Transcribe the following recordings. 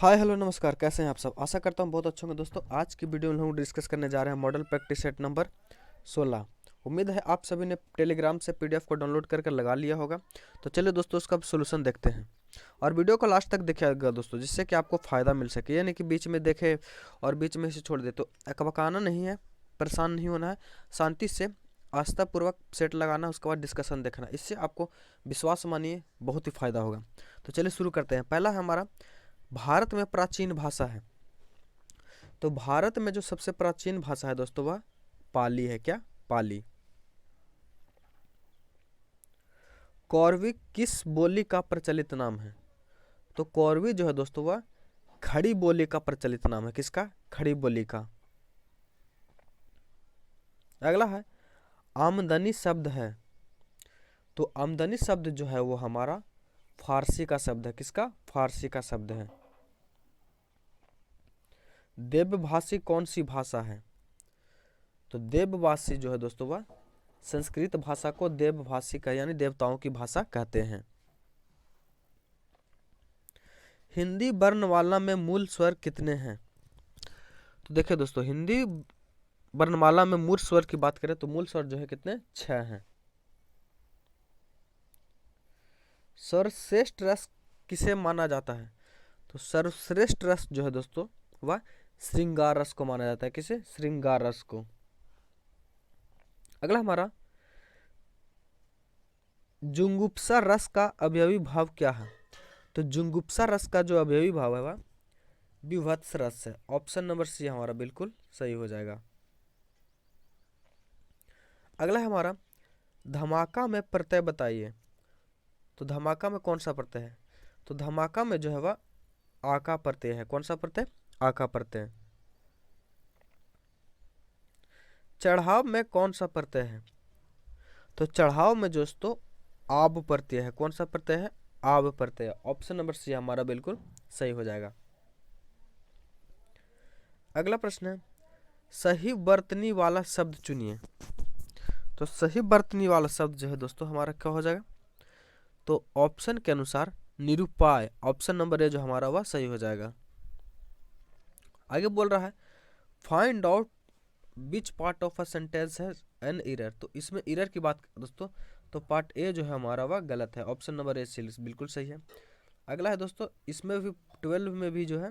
Hi hello नमस्कार, कैसे हैं आप सब। आशा करता हूँ बहुत अच्छे होंगे। दोस्तों आज की वीडियो में हम डिस्कस करने जा रहे हैं मॉडल प्रैक्टिस सेट नंबर 16। उम्मीद है आप सभी ने टेलीग्राम से पीडीएफ को डाउनलोड करके लगा लिया होगा। तो चलिए दोस्तों उसका सोल्यूशन देखते हैं और वीडियो को लास्ट तक देखिएगा दोस्तों, जिससे कि आपको फ़ायदा मिल सके। यानी कि बीच में देखे और बीच में से छोड़ दे तो अकबकाना नहीं है, परेशान नहीं होना है, शांति से आस्थापूर्वक सेट लगाना, उसके बाद डिस्कशन देखना। इससे आपको विश्वास मानिए बहुत ही फ़ायदा होगा। तो चलिए शुरू करते हैं। पहला है हमारा, भारत में प्राचीन भाषा है। तो भारत में जो सबसे प्राचीन भाषा है दोस्तों वह पाली है। क्या? पाली। कौरवी किस बोली का प्रचलित नाम है? तो कौरवी जो है दोस्तों वह खड़ी बोली का प्रचलित नाम है। किसका? खड़ी बोली का। अगला है, आमदनी शब्द है। तो आमदनी शब्द जो है वो हमारा फारसी का शब्द है। किसका? फारसी का शब्द है। देवभाषी कौन सी भाषा है? तो देवभाषी जो है दोस्तों वह संस्कृत भाषा को देवभाषी का यानी देवताओं की भाषा कहते हैं। हिंदी वर्णमाला में मूल स्वर कितने हैं? तो देखिए दोस्तों, हिंदी वर्णमाला में मूल स्वर की बात करें तो मूल स्वर जो है कितने? 6 हैं। सर्वश्रेष्ठ रस किसे माना जाता है? तो सर्वश्रेष्ठ रस जो है दोस्तों वह श्रृंगार रस को माना जाता है। किसे? श्रृंगार रस को। अगला हमारा, जुंगुप्सा रस का अवयवी भाव क्या है? तो जुंगुप्सा रस का जो अवयवी भाव है वह विभत्स रस है। ऑप्शन नंबर सी हमारा बिल्कुल सही हो जाएगा। अगला है हमारा, धमाका में प्रत्यय बताइए। तो धमाका में कौन सा प्रत्यय है? तो धमाका में जो है वह आका प्रत्यय है। कौन सा प्रत्यय? आका प्रत्यय। चढ़ाव में कौन सा प्रत्यय है? तो चढ़ाव में दोस्तों आब प्रत्यय है। कौन सा प्रत्यय है? आब प्रत्यय। ऑप्शन नंबर सी हमारा बिल्कुल सही हो जाएगा। अगला प्रश्न है, सही वर्तनी वाला शब्द चुनिए। तो सही वर्तनी वाला शब्द जो है दोस्तों हमारा क्या हो जाएगा? तो ऑप्शन के अनुसार निरुपाय। ऑप्शन नंबर ए जो हमारा वह सही हो जाएगा। आगे बोल रहा है, find out which part of a sentence है एन एरर। तो इसमें एरर की बात दोस्तों तो पार्ट ए जो है हमारा वह गलत है। ऑप्शन नंबर ए बिल्कुल सही है। अगला है दोस्तों, इसमें भी 12 में भी जो है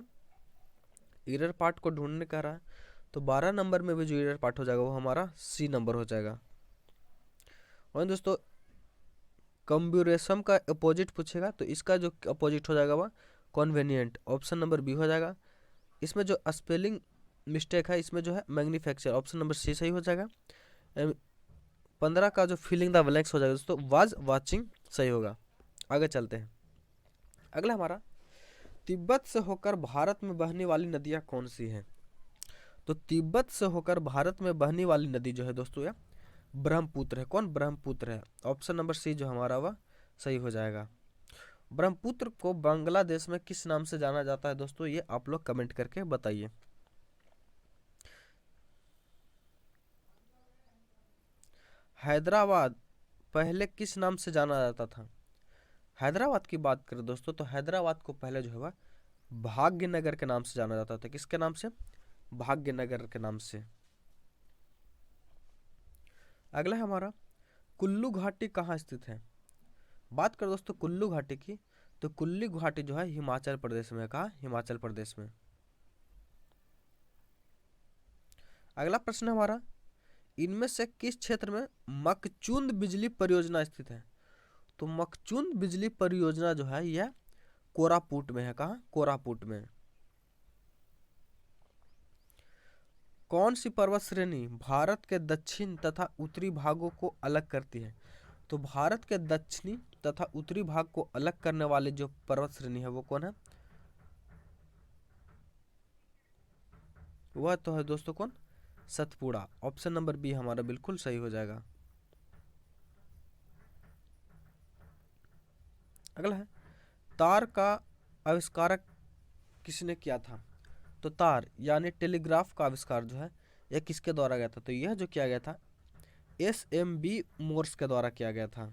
एरर पार्ट को ढूंढने कह रहा है। तो 12 नंबर में भी जो एरर पार्ट हो जाएगा वो हमारा सी नंबर हो जाएगा। और दोस्तों कम्ब्यूरेशम का अपोजिट पूछेगा तो इसका जो अपोजिट हो जाएगा वह कॉन्वेनिएंट। ऑप्शन नंबर बी हो जाएगा। इसमें जो स्पेलिंग मिस्टेक है इसमें जो है मैग्नीफैक्चर। ऑप्शन नंबर सी सही हो जाएगा। 15 का जो फिलिंग द ब्लैंक्स हो जाएगा दोस्तों वाज वाचिंग सही होगा। आगे चलते हैं। अगला हमारा, तिब्बत से होकर भारत में बहने वाली नदियाँ कौन सी हैं? तो तिब्बत से होकर भारत में बहने वाली नदी जो है दोस्तों यह ब्रह्मपुत्र है। कौन? ब्रह्मपुत्र है। ऑप्शन नंबर सी जो हमारा वह सही हो जाएगा। ब्रह्मपुत्र को बांग्लादेश में किस नाम से जाना जाता है दोस्तों? ये आप लोग कमेंट करके बताइए। हैदराबाद पहले किस नाम से जाना जाता था? हैदराबाद की बात करें दोस्तों तो हैदराबाद को पहले जो है वह भाग्यनगर के नाम से जाना जाता था। किसके नाम से? भाग्यनगर के नाम से। अगला है हमारा, कुल्लू घाटी कहाँ स्थित है? बात करें दोस्तों कुल्लू घाटी की तो कुल्लू घाटी जो है हिमाचल प्रदेश में। कहा? हिमाचल प्रदेश में। अगला प्रश्न हमारा, इनमें से किस क्षेत्र में मकचुंद बिजली परियोजना स्थित है? तो मकचुंद बिजली परियोजना जो है यह कोरापुट में है। कहाँ? कोरापुट में। कौन सी पर्वत श्रेणी भारत के दक्षिण तथा उत्तरी भागों को अलग करती है? तो भारत के दक्षिणी तथा उत्तरी भाग को अलग करने वाले जो पर्वत श्रेणी है वो कौन है? वह तो है दोस्तों कौन? सतपुड़ा। ऑप्शन नंबर बी हमारा बिल्कुल सही हो जाएगा। अगला है, तार का आविष्कारक किसने किया था? तो तार यानी टेलीग्राफ का आविष्कार जो है यह किसके द्वारा गया था? तो यह जो किया गया था SMB मोर्स के द्वारा किया गया था।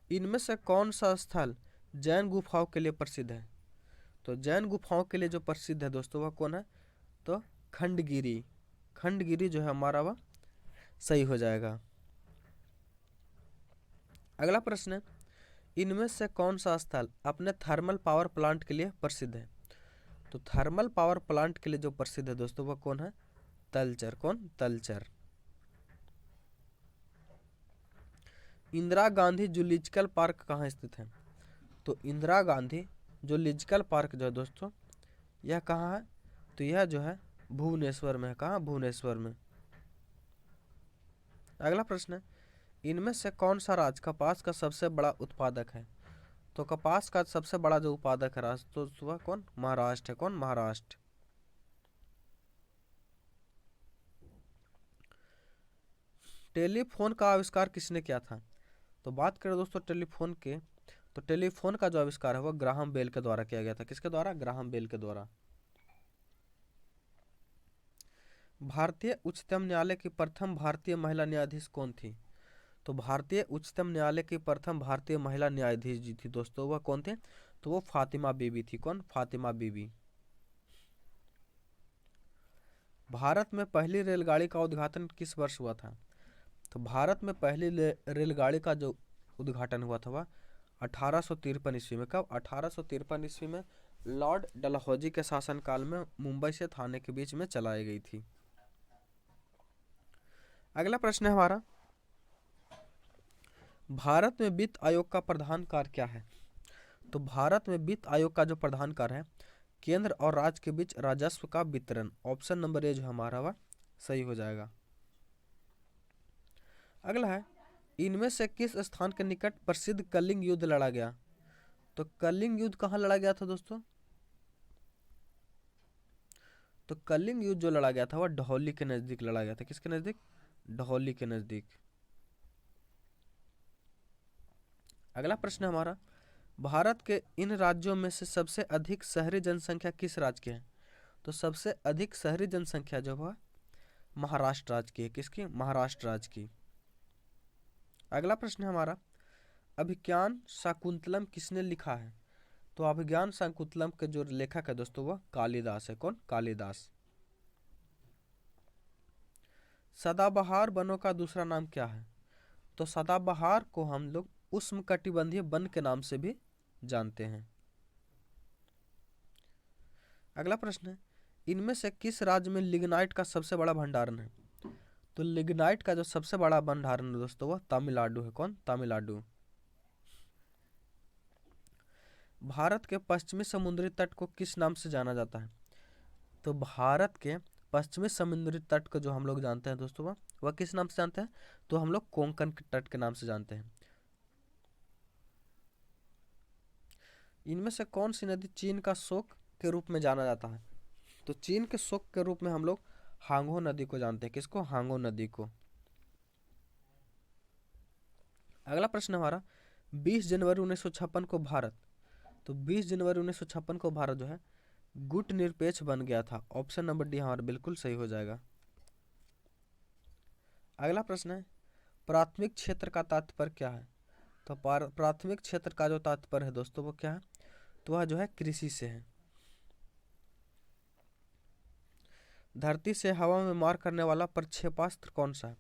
इनमें से कौन सा स्थल जैन गुफाओं के लिए प्रसिद्ध है? तो जैन गुफाओं के लिए जो प्रसिद्ध है दोस्तों वह कौन है? तो खंडगिरी। खंडगिरी जो है हमारा वह सही हो जाएगा। अगला प्रश्न है, इनमें से कौन सा स्थल अपने थर्मल पावर प्लांट के लिए प्रसिद्ध है? तो थर्मल पावर प्लांट के लिए जो प्रसिद्ध है दोस्तों वह कौन है? तलचर। कौन? तलचर। इंदिरा गांधी जूलॉजिकल पार्क कहाँ स्थित है? तो इंदिरा गांधी जूलॉजिकल पार्क जो है दोस्तों यह कहाँ है? तो यह जो है भुवनेश्वर में है। कहाँ? भुवनेश्वर में। अगला प्रश्न है, इनमें से कौन सा राज्य कपास का सबसे बड़ा उत्पादक है? तो कपास का सबसे बड़ा जो उत्पादक है राज्य तो वह कौन? महाराष्ट्र है। कौन? महाराष्ट्र। टेलीफोन का आविष्कार किसने किया था? तो बात करें दोस्तों टेलीफोन के, तो टेलीफोन का जो आविष्कार है वह ग्राहम बेल के द्वारा किया गया था। किसके द्वारा? ग्राहम बेल के द्वारा। भारतीय उच्चतम न्यायालय की प्रथम भारतीय महिला न्यायाधीश कौन थी? तो भारतीय उच्चतम न्यायालय की प्रथम भारतीय महिला न्यायाधीश जी थी दोस्तों वह कौन थे? तो वो फातिमा बीबी थी। कौन? फातिमा बीबी। भारत में पहली रेलगाड़ी का उद्घाटन किस वर्ष हुआ था? तो भारत में पहली रेलगाड़ी का जो उद्घाटन हुआ था वह 1853 ईस्वी में। कब? 1853 ईस्वी में लॉर्ड डलहौजी के शासनकाल में मुंबई से थाने के बीच में चलाई गई थी। अगला प्रश्न है हमारा, भारत में वित्त आयोग का प्रधान कार्य क्या है? तो भारत में वित्त आयोग का जो प्रधान कार्य है केंद्र और राज्य के बीच राजस्व का वितरण। ऑप्शन नंबर ए जो हमारा वह सही हो जाएगा। अगला है, इनमें से किस स्थान के निकट प्रसिद्ध कलिंग युद्ध लड़ा गया? तो कलिंग युद्ध कहाँ लड़ा गया था दोस्तों? तो कलिंग युद्ध जो लड़ा गया था वह ढहौली के नजदीक लड़ा गया था। किसके नजदीक? ढहौली के नजदीक। अगला प्रश्न हमारा, भारत के इन राज्यों में से सबसे अधिक शहरी जनसंख्या किस राज्य की है? तो सबसे अधिक शहरी जनसंख्या जो है महाराष्ट्र राज्य की है। किसकी? महाराष्ट्र राज्य की। अगला प्रश्न हमारा, अभिज्ञान शाकुंतलम किसने लिखा है? तो अभिज्ञान शाकुंतलम के जो लेखक है दोस्तों वह कालिदास है। कौन? कालिदास। सदाबहार वनों का दूसरा नाम क्या है? तो सदाबहार को हम लोग उष्णकटिबंधीय वन के नाम से भी जानते हैं। अगला प्रश्न है, इनमें से किस राज्य में लिग्नाइट का सबसे बड़ा भंडारण है? तो लिग्नाइट का जो सबसे बड़ा भंडारण है दोस्तों वह तमिलनाडु है। कौन? तमिलनाडु। भारत के पश्चिमी समुद्री तट को किस नाम से जाना जाता है? तो भारत के पश्चिमी समुद्री तट को जो हम लोग जानते हैं दोस्तों वह किस नाम से जानते हैं? तो हम लोग कोंकण के तट के नाम से जानते हैं। इनमें से कौन सी नदी चीन का शोक के रूप में जाना जाता है? तो चीन के शोक के रूप में हम लोग हांगो नदी को जानते हैं। किसको? हांगो नदी को। अगला प्रश्न हमारा, 20 जनवरी 1956 को भारत, तो 20 जनवरी 1956 को भारत जो है गुट निरपेक्ष बन गया था। ऑप्शन नंबर डी हमारा बिल्कुल सही हो जाएगा। अगला प्रश्न है, प्राथमिक क्षेत्र का तात्पर्य क्या है? तो प्राथमिक क्षेत्र का जो तात्पर्य है दोस्तों वो क्या है? तो वह जो है कृषि से है। धरती से हवा में मार करने वाला प्रक्षेपास्त्र कौन सा है?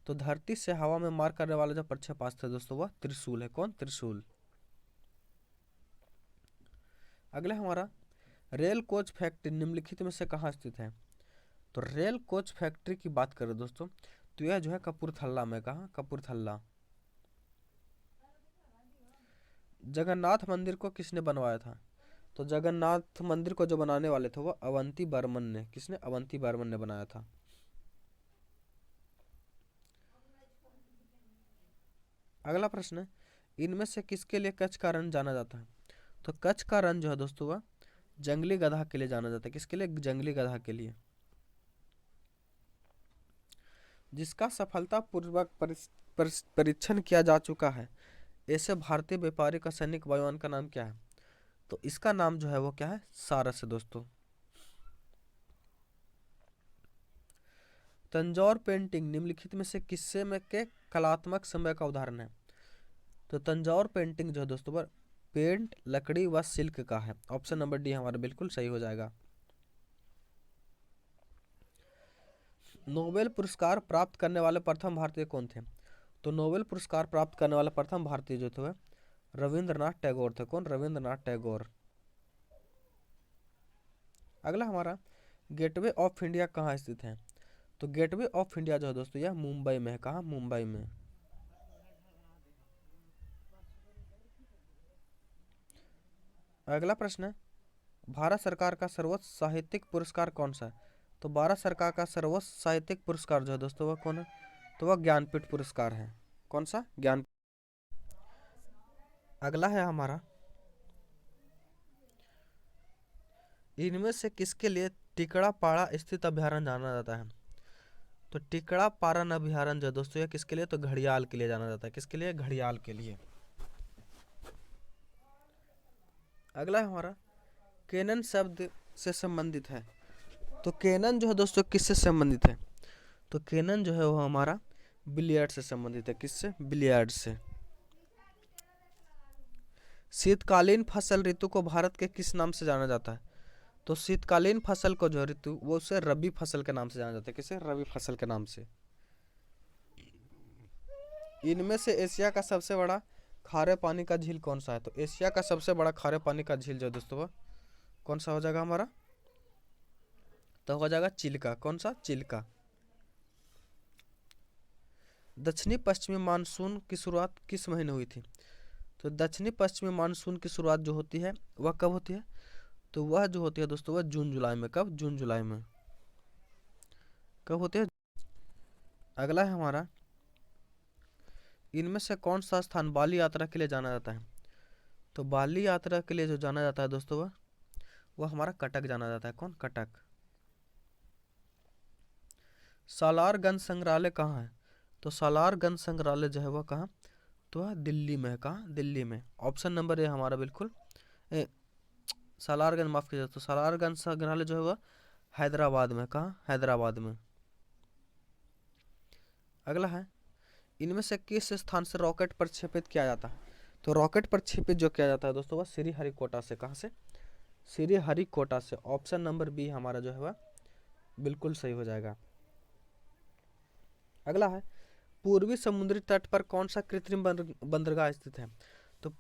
तो धरती से हवा में मार करने वाला जो प्रक्षेपास्त्र है दोस्तों वह त्रिशूल है। कौन? त्रिशूल। अगला हमारा, रेल कोच फैक्ट्री निम्नलिखित में से कहाँ स्थित है? तो रेल कोच फैक्ट्री की बात करें दोस्तों तो यह जो है कपूरथला में। कहाँ? कपूरथला। जगन्नाथ मंदिर को किसने बनवाया था? तो जगन्नाथ मंदिर को जो बनाने वाले थे वो अवंती बर्मन ने। किसने? अवंती बर्मन ने बनाया था। अगला प्रश्न है, इनमें से किसके लिए कच्छ का रण जाना जाता है? तो कच्छ का रण जो है दोस्तों वह जंगली गधा के लिए जाना जाता है। किसके लिए? जंगली गधा के लिए। जिसका सफलतापूर्वक परीक्षण किया जा चुका है ऐसे भारतीय व्यापारी का सैनिक वायुयान का नाम क्या है? तो इसका नाम जो है वो क्या है? सारस है दोस्तों। तंजौर पेंटिंग निम्नलिखित में से किससे में के कलात्मक समय का उदाहरण है? तो तंजौर पेंटिंग जो है दोस्तों पेंट लकड़ी व सिल्क का है। ऑप्शन नंबर डी हमारा बिल्कुल सही हो जाएगा। नोबेल पुरस्कार प्राप्त करने वाले प्रथम भारतीय कौन थे? तो नोबेल पुरस्कार प्राप्त करने वाले प्रथम भारतीय जो थे रविंद्रनाथ टैगोर थे। कौन? रविंद्रनाथ टैगोर। अगला हमारा गेटवे ऑफ इंडिया कहाँ स्थित है? तो गेटवे ऑफ इंडिया जो है दोस्तों यह मुंबई में है। कहाँ? मुंबई में। अगला प्रश्न है, भारत सरकार का सर्वोच्च साहित्यिक पुरस्कार कौन सा है? तो भारत सरकार का सर्वोच्च साहित्यिक पुरस्कार जो है दोस्तों वह कौन है? तो वह ज्ञानपीठ पुरस्कार है। कौन सा? ज्ञान। अगला है हमारा, इनमें से किसके लिए टिकड़ा पाड़ा स्थित अभ्यारण्य जाना जाता है? तो टिकड़ा पारन अभ्यारण्य जो दोस्तों यह किसके लिए? तो घड़ियाल के लिए जाना जाता है। किसके लिए? घड़ियाल के लिए। अगला है हमारा, केनन शब्द से संबंधित है। तो केनन जो है दोस्तों किससे संबंधित है? तो केनन जो है वो हमारा बिलियर्ड से संबंधित है। किससे? बिलियर्ड से। शीतकालीन फसल ऋतु को भारत के किस नाम से जाना जाता है? तो शीतकालीन फसल को जो ऋतु वो उसे रबी फसल के नाम से जाना जाता है। किसे? रबी फसल के नाम से। इनमें से एशिया का सबसे बड़ा खारे पानी का झील कौन सा है? तो एशिया का सबसे बड़ा खारे पानी का झील जो दोस्तों वो कौन सा हो जाएगा हमारा? तो हो जाएगा चिल्का। कौन सा? चिल्का। दक्षिणी पश्चिमी मानसून की शुरुआत किस महीने हुई थी? तो दक्षिणी पश्चिमी मानसून की शुरुआत जो होती है वह कब होती है? तो वह जो होती है दोस्तों वह जून जुलाई में। कब? जून जुलाई में। कब होती है? अगला है हमारा, इनमें से कौन सा स्थान बाली यात्रा के लिए जाना जाता है? तो बाली यात्रा के लिए जो जाना जाता है दोस्तों वह हमारा कटक जाना जाता है। कौन? कटक। सालारगंज संग्रहालय कहाँ है? तो सालारगंज संग्रहालय जो है वह कहाँ? तो वह दिल्ली में है। कहाँ? दिल्ली में। ऑप्शन नंबर ए हमारा बिल्कुल सालारगंज, माफ कीजिए, तो सालारगंज संग्रहालय जो है वह हैदराबाद में। कहाँ? हैदराबाद में। अगला है, इनमें से किस स्थान से रॉकेट प्रक्षेपित किया जाता है? तो रॉकेट प्रक्षेपित जो किया जाता है दोस्तों वह श्रीहरिकोटा से। कहाँ से? श्रीहरिकोटा से। ऑप्शन नंबर बी हमारा जो है वह बिल्कुल सही हो जाएगा। अगला है, पूर्वी समुद्री तट पर कौन सा कृत्रिम बंदरगाह स्थित है? तो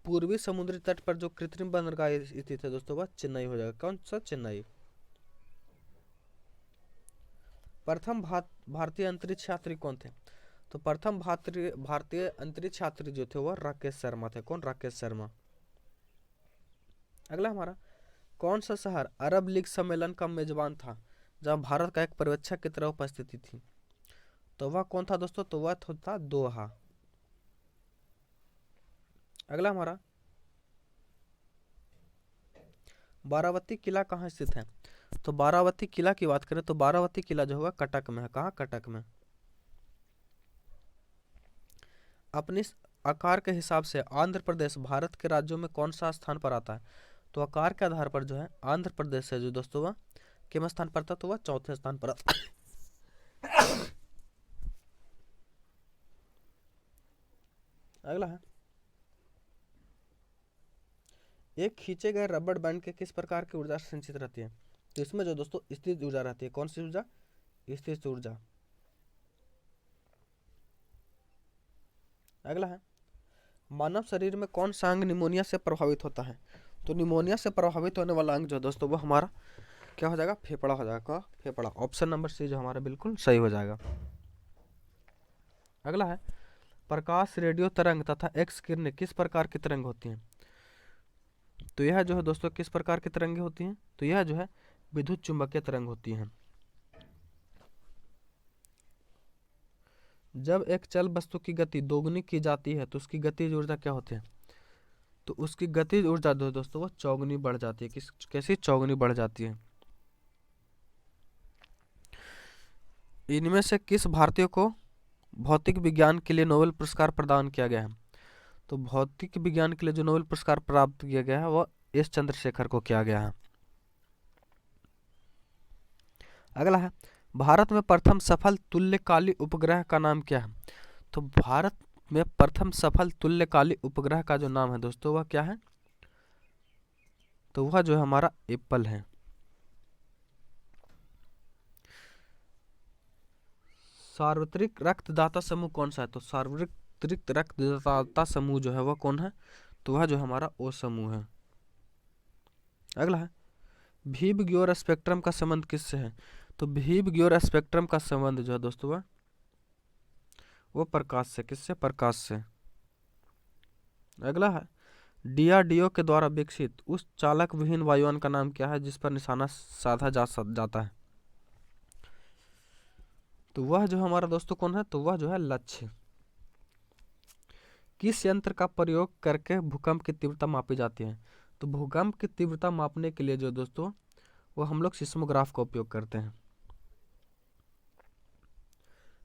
पूर्वी समुद्री तट पर जो कृत्रिम बंदरगाह स्थित है दोस्तों वह चेन्नई हो जाएगा। कौन सा? चेन्नई। प्रथम भारतीय अंतरिक्ष यात्री कौन थे? तो प्रथम भारतीय अंतरिक्ष यात्री जो थे वह राकेश शर्मा थे। कौन? राकेश शर्मा। अगला हमारा, कौन सा शहर अरब लीग सम्मेलन का मेजबान था जहां भारत का एक पर्यवेक्षक की तरह उपस्थिति थी? तो वह कौन था दोस्तों? तो वह था दोहा। अगला हमारा, बारावती किला कहाँ स्थित है? तो बारावती किला की बात करें तो बारावती किला जो है कटक में है। कहाँ? कटक में। अपने आकार के हिसाब से आंध्र प्रदेश भारत के राज्यों में कौन सा स्थान पर आता है? तो आकार के आधार पर जो है आंध्र प्रदेश है जो दोस्तों वह किस स्थान पर था? तो वह चौथे स्थान पर आता है। अगला है, एक खींचे गए रबड़ बैंड के किस प्रकार की ऊर्जा संचित रहती है? तो इसमें जो दोस्तों स्थिर ऊर्जा रहती है। कौन सी ऊर्जा? स्थिर ऊर्जा। अगला है, मानव शरीर में कौन सा अंग निमोनिया से प्रभावित होता है? तो निमोनिया से प्रभावित होने वाला अंग जो दोस्तों वो हमारा क्या हो जाएगा? फेफड़ा हो जाएगा। फेफड़ा। ऑप्शन नंबर सी जो हमारा बिल्कुल सही हो जाएगा। अगला है, प्रकाश, रेडियो तरंग तथा एक्स किरणें किस प्रकार की तरंग होती हैं? तो यह जो है दोस्तों किस प्रकार की तरंगें होती हैं? तो यह जो है विद्युत चुंबकीय तरंग होती हैं। जब एक चल वस्तु की गति दोगुनी की जाती है तो उसकी गतिज ऊर्जा क्या होती है? तो उसकी गतिज ऊर्जा दोस्तों वो चौगुनी बढ़ जाती है। कैसी? चौगुनी बढ़ जाती है। इनमें से किस भारतीय को भौतिक विज्ञान के लिए नोबेल पुरस्कार प्रदान किया गया है? तो भौतिक विज्ञान के लिए जो नोबेल पुरस्कार प्राप्त किया गया है वह एस चंद्रशेखर को किया गया है। अगला है, भारत में प्रथम सफल तुल्यकालिक उपग्रह का नाम क्या है? तो भारत में प्रथम सफल तुल्यकालिक उपग्रह का जो नाम है दोस्तों वह क्या है? तो वह जो है हमारा एप्पल है। सार्वत्रिक रक्तदाता समूह कौन सा है? तो सार्वत्रिक रक्तदाता समूह जो है वह कौन है? तो वह जो हमारा ओ समूह है। अगला है भीब ग्योर स्पेक्ट्रम का संबंध किससे है? तो भीब ग्योर स्पेक्ट्रम का संबंध जो है दोस्तों वो प्रकाश से। किससे? प्रकाश से। अगला है डीआरडीओ के द्वारा विकसित उस चालक विहीन वायुयान का नाम क्या है जिस पर निशाना साधा जाता है? तो वह जो हमारा दोस्तों कौन है? तो वह जो है लक्ष्य। किस यंत्र का प्रयोग करके भूकंप की तीव्रता मापी जाती है? तो भूकंप की तीव्रता मापने के लिए जो दोस्तों वो हम लोग सिस्मोग्राफ का उपयोग करते हैं।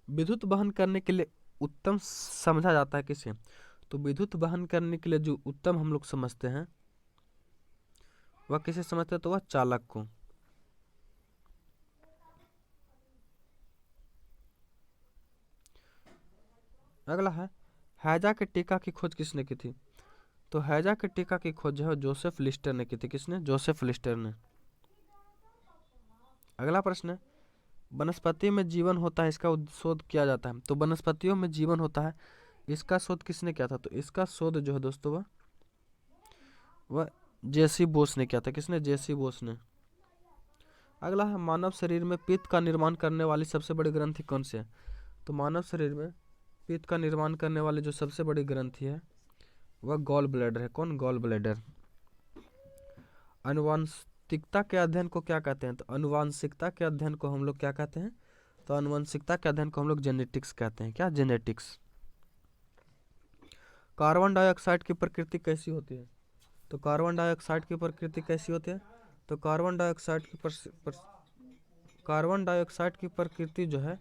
विद्युत वहन करने के लिए उत्तम समझा जाता है किसे? तो विद्युत वहन करने के लिए जो उत्तम हम लोग समझते हैं वह किसे समझते हैं? तो वह चालक को। अगला है हैजा के टीका की खोज किसने की थी? तो हैजा के टीका की खोज जो है जोसेफ लिस्टर ने की थी। किसने? जोसेफ लिस्टर ने। अगला प्रश्न है वनस्पति में जीवन होता है इसका शोध किया जाता है। तो वनस्पतियों में जीवन होता है इसका शोध किसने किया था? तो इसका शोध जो है दोस्तों वह जेसी बोस ने किया था। किसने? जेसी बोस ने। अगला है मानव शरीर में पित्त का निर्माण करने वाली सबसे बड़ी ग्रंथि कौन सी है? तो मानव शरीर में पित्त का निर्माण करने वाली जो सबसे बड़ी ग्रंथि है वह गॉल ब्लैडर है। कौन? Gall bladder. आनुवंशिकता के अध्ययन को क्या कहते हैं? तो आनुवंशिकता के अध्ययन को हम लोग क्या कहते हैं? तो आनुवंशिकता के अध्ययन को हम लोग जेनेटिक्स कहते हैं। क्या? जेनेटिक्स। कार्बन डाइऑक्साइड की प्रकृति कैसी होती है? तो कार्बन डाइऑक्साइड की प्रकृति कैसी होती है? तो कार्बन डाइऑक्साइड की प्रकृति जो है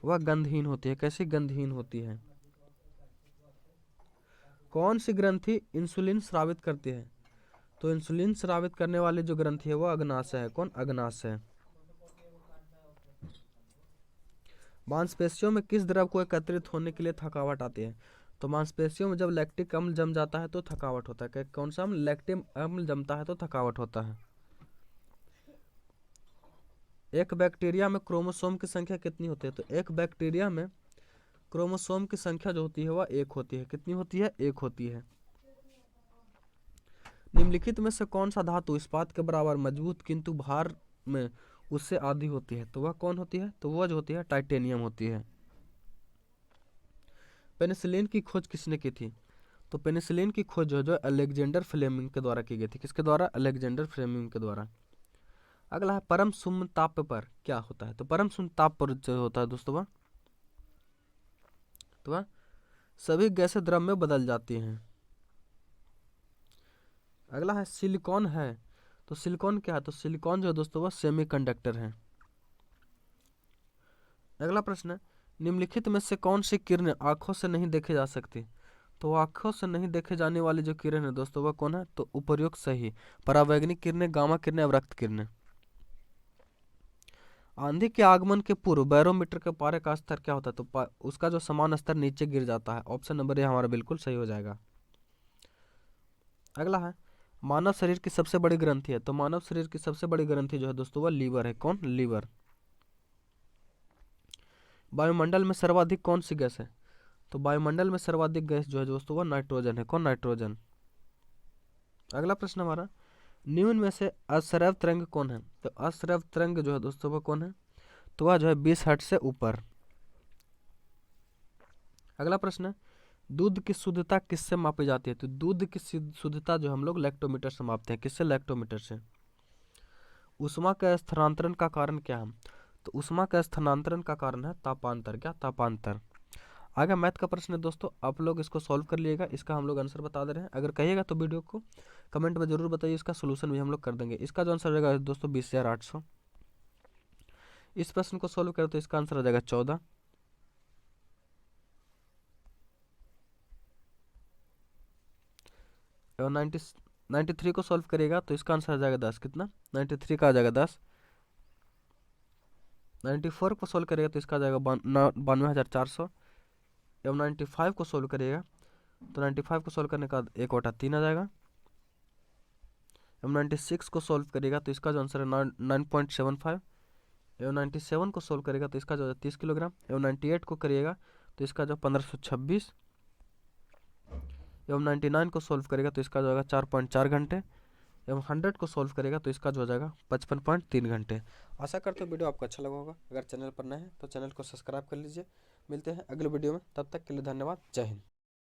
वह गंधहीन होती है। कैसी? गंधहीन होती है। कौन सी ग्रंथि इंसुलिन स्रावित करती है? तो इंसुलिन स्रावित करने वाली जो ग्रंथि है वह अग्नाशय है। कौन? अग्नाशय। मांसपेशियों में किस द्रव को एकत्रित होने के लिए थकावट आती है? तो मांसपेशियों में जब लैक्टिक अम्ल जम जाता है तो थकावट होता है। कौन सा अम्ल? लैक्टिक अम्ल जमता है तो थकावट होता है। एक बैक्टीरिया में क्रोमोसोम की संख्या कितनी होती है? तो एक बैक्टीरिया में क्रोमोसोम की संख्या जो होती है वह एक होती है। कितनी होती है? एक होती है। निम्नलिखित में से कौन सा धातु इस्पात के बराबर मजबूत किंतु भार में उससे आधी होती है? तो वह कौन होती है? तो वह जो होती है टाइटेनियम होती है। पेनिसिलिन की खोज किसने की थी? तो पेनिसिलिन की खोज जो अलेक्जेंडर फ्लेमिंग के द्वारा की गई थी। किसके द्वारा? अलेक्जेंडर फ्लेमिंग के द्वारा। अगला है परम शून्य ताप पर क्या होता है? तो परम शून्य ताप पर जो होता है दोस्तों वह सभी गैसें द्रव में बदल जाती हैं। अगला है सिलिकॉन है। तो सिलिकॉन क्या है? तो सिलिकॉन जो है दोस्तों वह सेमीकंडक्टर है। अगला प्रश्न है निम्नलिखित में से कौन सी किरणें आंखों से नहीं देखे जा सकती? तो आंखों से नहीं देखे जाने वाली जो किरण है दोस्तों वह कौन है? तो उपयुक्त सही परावैंगनिक किरणें, गामा किरणें, अवरक्त किरणें। आंधी के आगमन के पूर्व बैरोमीटर के पारे का स्तर क्या होता है? तो उसका जो समान स्तर नीचे गिर जाता है। ऑप्शन नंबर ए हमारा बिल्कुल सही हो जाएगा। अगला है मानव शरीर की सबसे बड़ी ग्रंथि है। तो मानव शरीर की सबसे बड़ी ग्रंथि जो है दोस्तों वह लीवर है। कौन? लीवर। वायुमंडल में सर्वाधिक कौन सी गैस है? तो वायुमंडल में सर्वाधिक गैस जो है दोस्तों वह नाइट्रोजन है। कौन? नाइट्रोजन। अगला प्रश्न हमारा निम्न में से अश्रव्य तरंग कौन है? तो अश्रव्य तरंग जो है दोस्तों वह कौन है? तो वह जो है 20 हर्ट्ज से ऊपर। अगला प्रश्न है दूध की शुद्धता किससे मापी जाती है? तो दूध की शुद्धता जो हम लोग लैक्टोमीटर से मापते हैं। किससे? लैक्टोमीटर से। ऊष्मा के स्थानांतरण का कारण क्या है? तो ऊष्मा के स्थानांतरण का कारण है तापांतर। क्या? तापांतर। आगे मैथ का प्रश्न है दोस्तों, आप लोग इसको सॉल्व कर लिएगा। इसका हम लोग आंसर बता दे रहे हैं। अगर कहिएगा तो वीडियो को कमेंट में जरूर बताइए, इसका सोल्यूशन भी हम लोग कर देंगे। इसका जो आंसर रहेगा दोस्तों 20,800। इस प्रश्न को सॉल्व करें तो इसका आंसर आ जाएगा 14। और 93 को सॉल्व करेगा तो इसका आंसर आ जाएगा 10। कितना? 93 का आ जाएगा 10। 94 को सॉल्व करेगा तो इसका आ जाएगा 92,400। एम 95 को सोल्व करिएगा तो 95 को सोल्व करने का बाद 1/3 आ जाएगा। एम 96 को सोल्व करिएगा तो इसका जो आंसर है 9.75। एम 97 को सोल्व करेगा तो इसका जो है 30 किलोग्राम। एम 98 को करिएगा तो इसका जो 1526। एम 99 को सोल्व करेगा तो इसका जो होगा 4.4 घंटे। एम 100 को सोल्व करेगा तो इसका जो हो जाएगा 55.3 घंटे। आशा करते हो वीडियो आपको अच्छा लगा होगा। अगर चैनल पर नए हैं तो चैनल को सब्सक्राइब कर लीजिए। मिलते हैं अगले वीडियो में, तब तक के लिए धन्यवाद। जय हिंद।